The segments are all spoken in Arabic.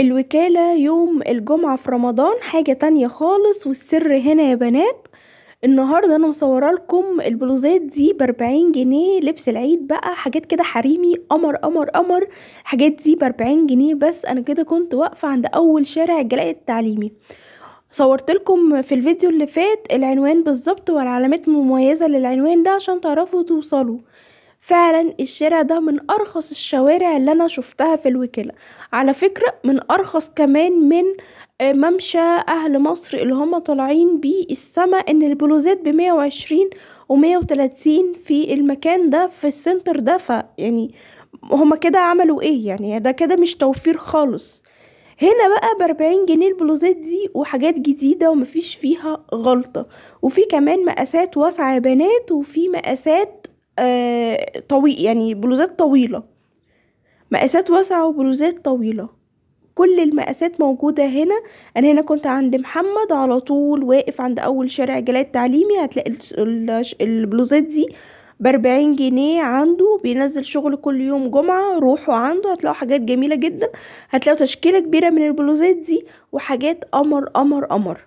الوكالة يوم الجمعة في رمضان حاجة تانية خالص، والسر هنا يا بنات. النهاردة انا مصورة لكم البلوزات دي ب40 جنيه، لبس العيد بقى، حاجات كده حريمي، قمر قمر قمر. الحاجات دي ب40 جنيه بس. انا كده كنت واقفة عند اول شارع الجلاء التعليمي. صورت لكم في الفيديو اللي فات العنوان بالظبط والعلامات المميزة للعنوان ده عشان تعرفوا توصلوا. فعلا الشارع ده من ارخص الشوارع اللي انا شفتها في الوكالة. على فكرة من ارخص كمان من ممشى اهل مصر اللي هم طالعين بيه السما، ان البلوزات ب120 و130 في المكان ده في السنتر ده. يعني هما كده عملوا ايه؟ يعني ده كده مش توفير خالص. هنا بقى ب40 جنيه البلوزات دي، وحاجات جديدة ومفيش فيها غلطة. وفي كمان مقاسات واسعة يا بنات، وفي مقاسات طويل، يعني بلوزات طويلة. مقاسات واسعة وبلوزات طويلة، كل المقاسات موجودة هنا. انا هنا كنت عند محمد على طول، واقف عند اول شارع جلال التعليمي. هتلاقي البلوزات دي ب40 جنيه. عنده بينزل شغل كل يوم جمعة، روحوا عنده هتلاقوا حاجات جميلة جدا. هتلاقوا تشكيلة كبيرة من البلوزات دي، وحاجات قمر قمر قمر.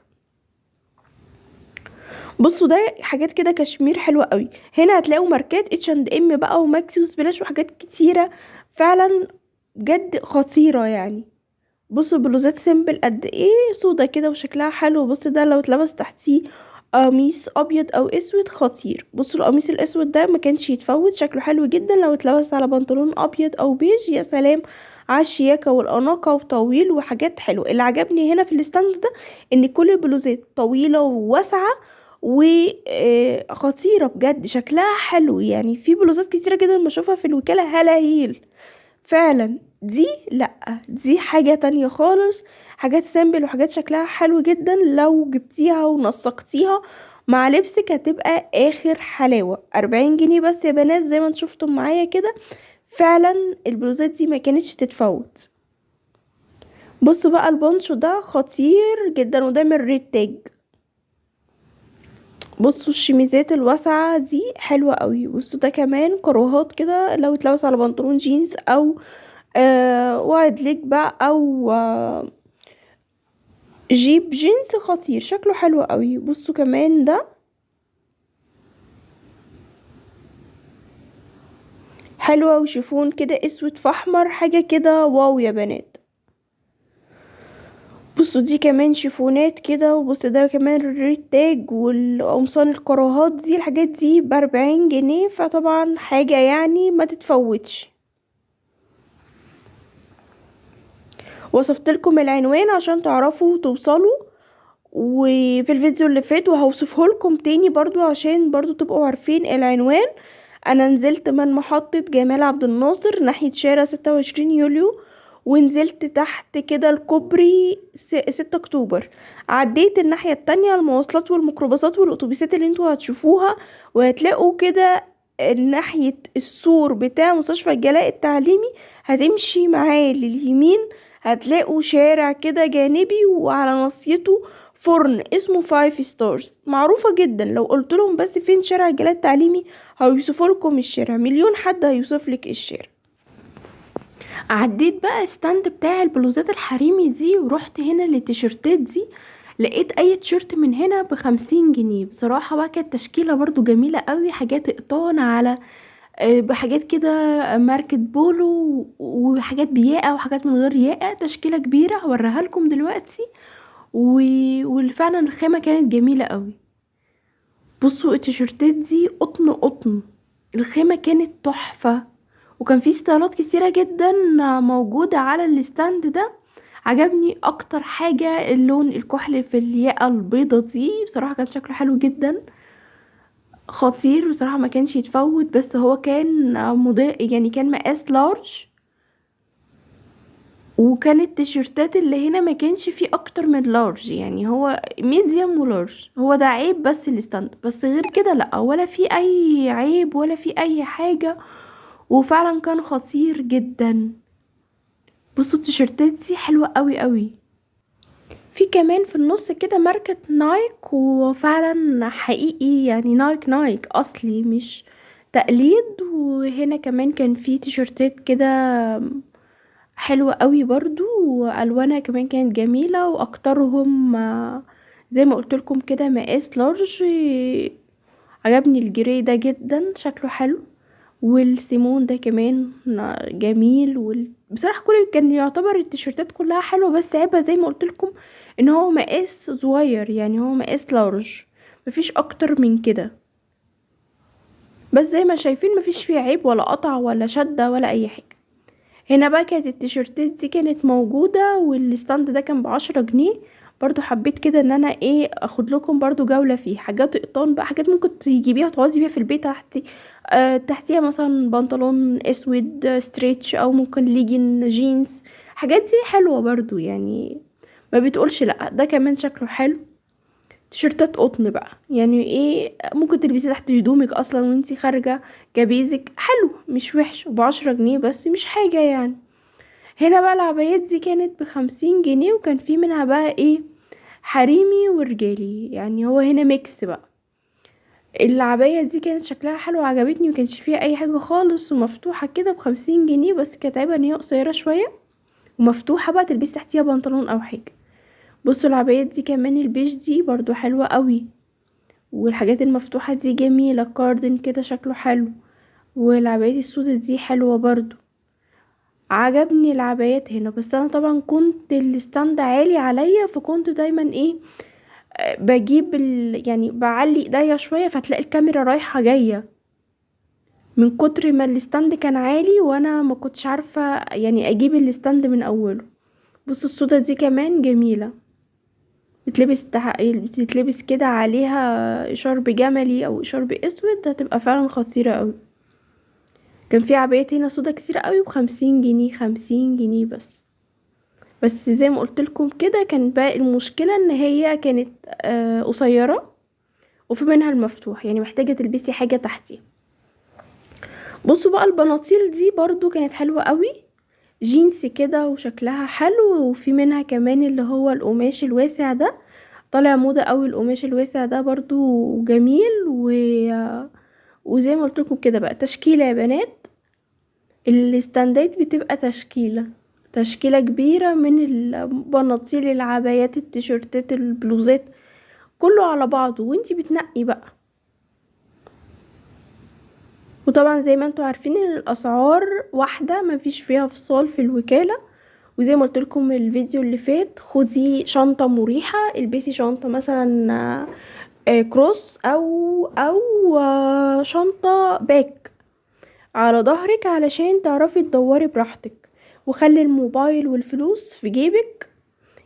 بصوا ده حاجات كده كشمير حلوة قوي. هنا هتلاقوا ماركات H&M بقى وماكسيوس بلاش وحاجات كتيرة فعلا، بجد خطيرة يعني. بصوا البلوزات سيمبل قد ايه، سودا كده وشكلها حلو. بص ده لو اتلبس تحتيه قميص ابيض او اسود خطير. بصوا القميص الاسود ده ما كانش يتفوت، شكله حلو جدا. لو اتلبس على بنطلون ابيض او بيج، يا سلام على الشياكه والاناقه، وطويل وحاجات حلوه. اللي عجبني هنا في الستاند ده ان كل البلوزات طويله وواسعه وخطيره بجد، شكلها حلو. يعني في بلوزات كتيره جدا بشوفها في الوكاله هلاهيل فعلا. دي لأ، دي حاجة تانية خالص. حاجات سامبل وحاجات شكلها حلو جدا، لو جبتيها ونسقتيها مع لبسك هتبقى اخر حلاوة. 40 جنيه بس يا بنات، زي ما انتم شفتم معايا كده. فعلا البلوزات دي ما كانتش تتفوت. بصوا بقى البونشو ده خطير جدا، وده من ريد تاج. بصوا الشميزات الواسعة دي حلوة قوي. بصوا ده كمان كروهات كده، لو اتلبس على بنطلون جينز او وايد ليج بقى، او جيب جينز خطير، شكله حلو قوي. بصوا كمان ده حلو قوي، شيفون كده اسود في احمر، حاجه كده واو يا بنات. بصوا دي كمان شيفونات كده. وبص ده كمان الريد تاج والقمصان الكراهات دي، الحاجات دي ب40 جنيه، فطبعا حاجه يعني ما تتفوتش. وصفت لكم العنوان عشان تعرفوا توصلوا، وفي الفيديو اللي فات، وهوصفه لكم تاني برضو عشان برضو تبقوا عارفين العنوان. انا نزلت من محطة جمال عبد الناصر ناحية شارع 26 يوليو، ونزلت تحت كده الكوبري 6 اكتوبر. عديت الناحية التانية المواصلات والميكروباصات والاتوبيسات اللي انتوا هتشوفوها، وهتلاقوا كده ناحية السور بتاع مستشفى الجلاء التعليمي. هتمشي معاه لليمين، هتلاقوا شارع كده جانبي، وعلى ناصيته فرن اسمه 5 ستارز، معروفة جدا. لو قلت لهم بس فين شارع الجلاء التعليمي هيوصفوا لكم الشارع، مليون حد هيوصف لك الشارع. عديت بقى ستاند بتاع البلوزات الحريمي دي، ورحت هنا للتيشيرتات دي. لقيت اي تيشيرت من هنا ب50 جنيه. بصراحة بقى كانت تشكيلة برضو جميلة قوي، حاجات اقطان على بحاجات كده ماركة بولو، وحاجات بياقة وحاجات من غير ياقة. تشكيلة كبيرة هوريها لكم دلوقتي. وفعلا الخامة كانت جميلة قوي. بصوا التيشيرتات دي قطن قطن، الخامة كانت تحفة. وكان في ستايلات كتيرة جدا موجودة على الستاند ده. عجبني اكتر حاجة اللون الكحلي في الياقة البيضة دي، بصراحة كان شكله حلو جدا، خطير بصراحة، ما كانش يتفوت. بس هو كان يعني كان مقاس لارج. وكانت التيشيرتات اللي هنا ما كانش فيه اكتر من لارج، يعني هو ميديوم ولارج. هو ده عيب بس الستاند، بس غير كده لا، ولا في اي عيب ولا في اي حاجة. وفعلا كان خطير جدا. بصوا التيشيرتات دي حلوة قوي قوي. في كمان في النص كده ماركة نايك، وفعلا حقيقي يعني نايك نايك اصلي مش تقليد. وهنا كمان كان في تيشيرتات كده حلوة قوي برضو، والوانها كمان كانت جميله، واكترهم زي ما قلت لكم كده مقاس لارج. عجبني الجري ده جدا، شكله حلو، والسيمون ده كمان جميل. بصراحه كل كان يعتبر التيشيرتات كلها حلوه، بس عيبها زي ما قلت لكم ان هو مقاس صغير، يعني هو مقاس لارج، مفيش اكتر من كده. بس زي ما شايفين مفيش فيه عيب ولا قطع ولا شده ولا اي حاجه. هنا بقى كانت التيشيرتات دي كانت موجوده، والستاند ده كان ب10 جنيه. برضو حبيت كده ان انا اخد لكم برضو جوله فيه. حاجات قطان بقى، حاجات ممكن تجيبيها وتقعدي بيها في البيت تحت. تحتيها مثلا بنطلون اسود ستريتش، او ممكن ليجن جينز. حاجات دي حلوه برضو يعني، ما بتقولش لا. ده كمان شكله حلو، تيشيرتات قطن بقى، يعني ممكن تلبسي تحت هدومك اصلا وانتي خارجه كبيزك. حلو مش وحش، ب10 جنيه بس مش حاجه يعني. هنا بقى العبايات دي كانت ب50 جنيه، وكان في منها بقى حريمي ورجالي، يعني هو هنا ميكس بقى. العباية دي كانت شكلها حلو، عجبتني، مكانش فيها اي حاجة خالص، ومفتوحة كده ب50 جنيه. بس كانت عيبها ان هي قصيرة شوية ومفتوحة بقى، تلبسي تحتيها بنطلون او حاجة. بصوا العبايات دي كمان، البيج دي برضو حلوة قوي، والحاجات المفتوحة دي جميلة، كاردن كده شكله حلو. والعبايات السودة دي حلوة برضو. عجبني العبايات هنا، بس انا طبعا كنت الستاند عالي عليا، فكنت دايما بجيب يعني بعلي ايديا شوية، فتلاقي الكاميرا رايحة جاية من كتر ما الستاند كان عالي، وانا ما كنتش عارفة يعني اجيب الستاند من اوله. بصوا السودا دي كمان جميلة، بتتلبس كده عليها شرب جملي او شرب اسود، هتبقى فعلا خطيرة اوي. كان في عبايات هنا سودا كتير اوي ب50 جنيه، 50 جنيه بس زي ما قلت لكم كده، كان بقى المشكلة ان هي كانت قصيرة، وفي منها المفتوح، يعني محتاجة تلبسي حاجة تحتي. بصوا بقى البناطيل دي برضو كانت حلوة قوي، جينز كده وشكلها حلو، وفي منها كمان اللي هو القماش الواسع ده، طالع موضة قوي القماش الواسع ده برضو جميل. وزي ما قلت لكم كده بقى تشكيلة يا بنات، الاستندات بتبقى تشكيلة كبيرة من البناطيل، العبايات، التيشيرتات، البلوزات، كله على بعضه، وانتي بتنقي بقى. وطبعا زي ما انتوا عارفين ان الاسعار واحدة، مفيش فيها فصال في الوكالة. وزي ما قلت لكم الفيديو اللي فات، خدي شنطة مريحة، البسي شنطة مثلا كروس او شنطة باك على ظهرك، علشان تعرفي تدوري براحتك. وخلي الموبايل والفلوس في جيبك،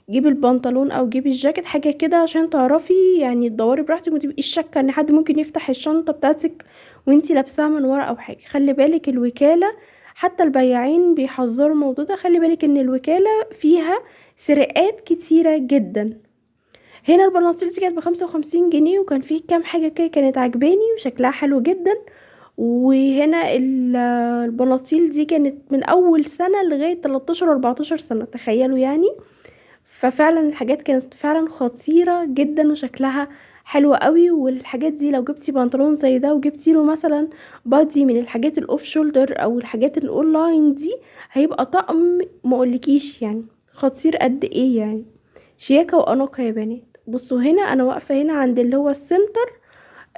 جيب البنطلون او جيب الجاكيت حاجه كده، عشان تعرفي يعني تدوري براحتك، ومتبقيش شاكه ان حد ممكن يفتح الشنطه بتاعتك وانتي لابساها من ورا او حاجه. خلي بالك الوكاله، حتى البياعين بيحذروا الموضوع ده، خلي بالك ان الوكاله فيها سرقات كتيره جدا. هنا البناطيل دي كانت ب55 جنيه، وكان فيه كام حاجه كده كانت عجباني وشكلها حلو جدا. وهنا البناطيل دي كانت من اول سنه لغايه 13 14 سنه، تخيلوا يعني. ففعلا الحاجات كانت فعلا خطيرة جدا، وشكلها حلو قوي. والحاجات دي لو جبتي بنطلون زي ده وجبتي له مثلا بادي من الحاجات الاوف شولدر او الحاجات الاونلاين دي، هيبقى طقم مقولكيش يعني خطير قد ايه يعني. شياكة واناقة يا بنات. بصوا هنا انا واقفة هنا عند اللي هو السنتر،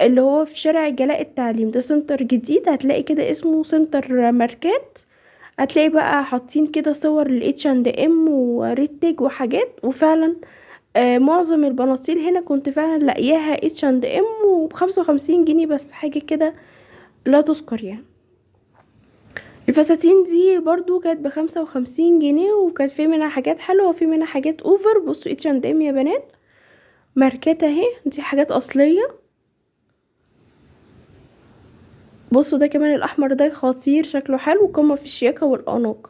اللي هو في شارع جلاء التعليم، ده سنتر جديد، هتلاقي كده اسمه سنتر ماركات. هتلاقي بقى حاطين كده صور للH&M وريتج وحاجات، وفعلا معظم البناطيل هنا كنت فعلا لاقياها H&M وب55 جنيه بس، حاجة كده لا تذكر يعني. الفساتين دي برضو كانت ب55 جنيه، وكانت في منها حاجات حلوة وفي منها حاجات اوفر. بصوا H&M يا بنات، ماركات اهي، دي حاجات اصلية. بصوا ده كمان الاحمر ده خطير، شكله حلو، قمة في الشياكة والاناقة.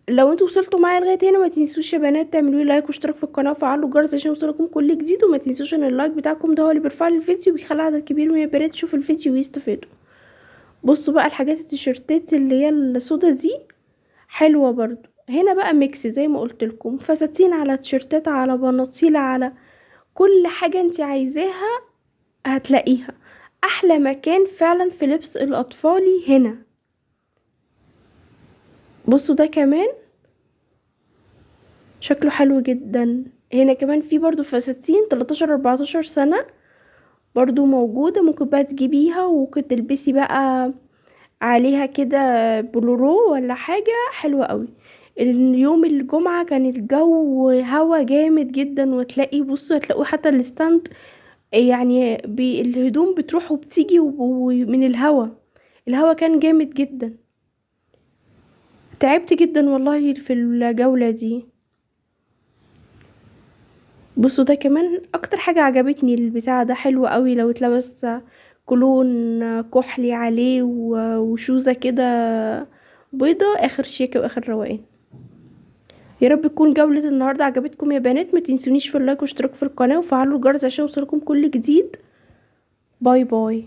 لو انتوا وصلتوا معايا لغايه هنا، ما تنسوش يا بنات تعملوا لي لايك واشتراك في القناه وفعلوا الجرس عشان يوصلكم كل جديد. وما تنسوش ان اللايك بتاعكم ده هو اللي بيرفع لي الفيديو، وبيخلي عدد كبير من البنات يشوفوا الفيديو ويستفادوا. بصوا بقى الحاجات التيشيرتات اللي هي السودا دي حلوه برضو. هنا بقى ميكس زي ما قلت لكم، فساتين على تيشيرتات على بناطيل على كل حاجه انت عايزاها هتلاقيها. احلى مكان فعلا في لبس الاطفالي هنا. بصوا ده كمان شكله حلو جدا. هنا كمان في برضو فساتين 13 14 سنة برضو موجودة، ممكن بقى تجيبيها وممكن تلبسي بقى عليها كده بلورو ولا حاجة حلوة قوي. اليوم الجمعة كان الجو هوا جامد جدا، وتلاقي بصوا هتلاقوا حتى الستاند يعني الهدوم بتروح وبتيجي من الهوا. الهوا كان جامد جدا. تعبت جدا والله في الجولة دي. بصوا ده كمان اكتر حاجة عجبتني، البتاع ده حلو قوي لو اتلبس كلون كحلي عليه وشوزة كده بيضة، اخر شياكة واخر روقان. يا رب تكون جولة النهاردة عجبتكم يا بنات، ما تنسونيش في اللايك واشتراك في القناة وفعلوا الجرس عشان يوصلكم كل جديد. باي باي.